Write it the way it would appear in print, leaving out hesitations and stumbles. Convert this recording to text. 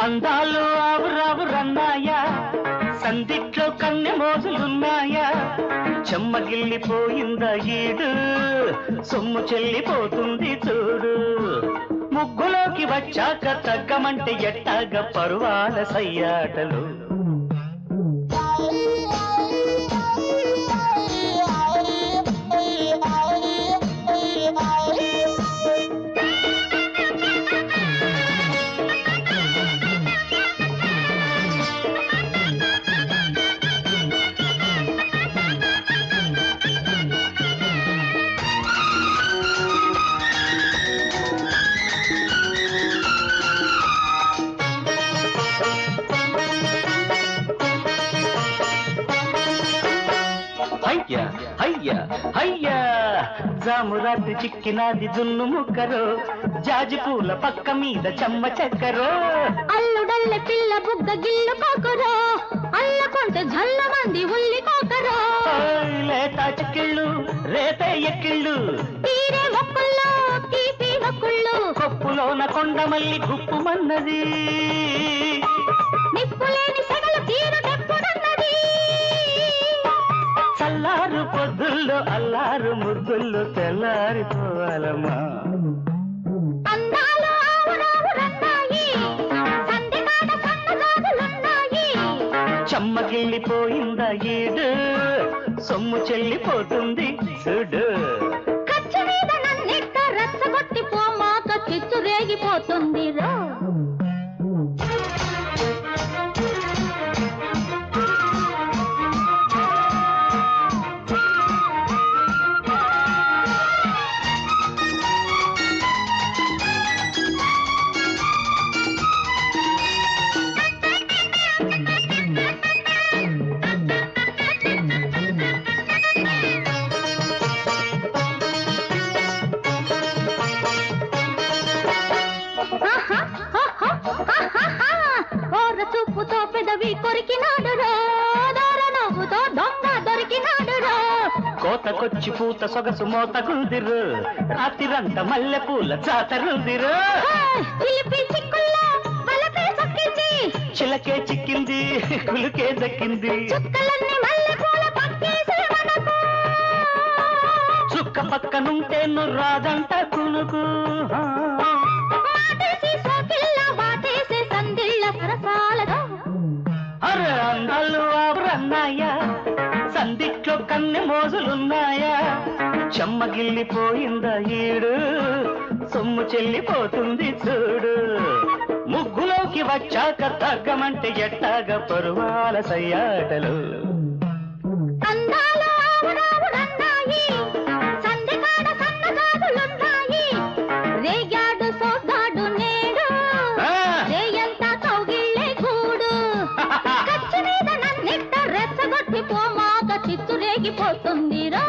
అందాలు ఆవురావురన్నాయా, సందిట్లో కన్నె మోజులున్నాయా, చెమ్మగిల్లిపోయిందా ఈడు, సొమ్ము చెల్లిపోతుంది చూడు. ముగ్గులోకి వచ్చాక తగ్గమంటే ఎట్టాగ పరువాల సయ్యాటలు. హయ్యా హయ్యా హయ్యా, జామురాత్రి చిక్కినాది జున్ను ముక్కరో, జాజి పూల పక్క మీద చెమ్మ చెక్కరో, అల్లుడల్లె పిల్ల బుగ్గ గిల్లు కోకరో, అల్లకొంటే జల్ల మంది ఉల్లి కోకరో, లేత చిక్కిళ్ళు రేతే ఎక్కిళ్ళు, తీరే మొక్కుల్లో తీపి మొక్కుళ్ళు, కొప్పులోన కొండమల్లి గుప్పుమన్నది, నిప్పులేని సెగలు తీరు తెప్పుడన్నది. చల్లారు పొద్దుల్లో అల్లారు ముద్దుల్లో తెల్లారిపోవాలమ్మా. అందాలు ఆవురావురన్నాయి, సంధికాడ సన్నజాజులున్నాయి, చెమ్మగిల్లిపోయిందా ఈడు, సొమ్ము చెల్లిపోతుంది చూడు. కచ్చి మీద నన్నిట్ట రచ్చగొట్టి పోమాక చిచ్చు రేగిపోతుంది రో. ఓర చూపుతో పెదవి కొరికినాడు రో, దోర నవ్వుతో దొంగ దొరికినాడు రో, కోతకొచ్చి పూత సొగసు మోతగుందిరు, రాత్రిరంత మల్లె పూల జాతరుందిరు. చిలిపి చిక్కుల్లో వలపే సొక్కించి, చిలకే చిక్కింది కులుకే దక్కింది, చుక్కలన్నీ మల్లె పూల పక్కేసే మనకు, చుక్క పక్కనుంటే నుర్రాదంట కునుకు. మాటేసి సోకిళ్ళ వాటేసే సందిళ్ళ సరసాలతో. అరే అందాలు ఆవురన్నాయా, సందిట్లో కన్నె మోజులున్నాయా, చెమ్మగిల్లిపోయిందా ఈడు, సొమ్ము చెల్లిపోతుంది చూడు. ముగ్గులోకి వచ్చాక తగ్గమంటే ఎట్టాగ పరువాల సయ్యాటలు. అందాలు ఆవురావురన్నాయి, సంధికాడ సన్నజాజులున్నాయి, రేగాడు సోగాడు నేడు, రేయంతా కౌగిళ్ళే గూడు. కచ్చి మీద నన్నిట్ట రెచ్చగొట్టి పోమాక చిత్తు రేగిపోతుంది రా.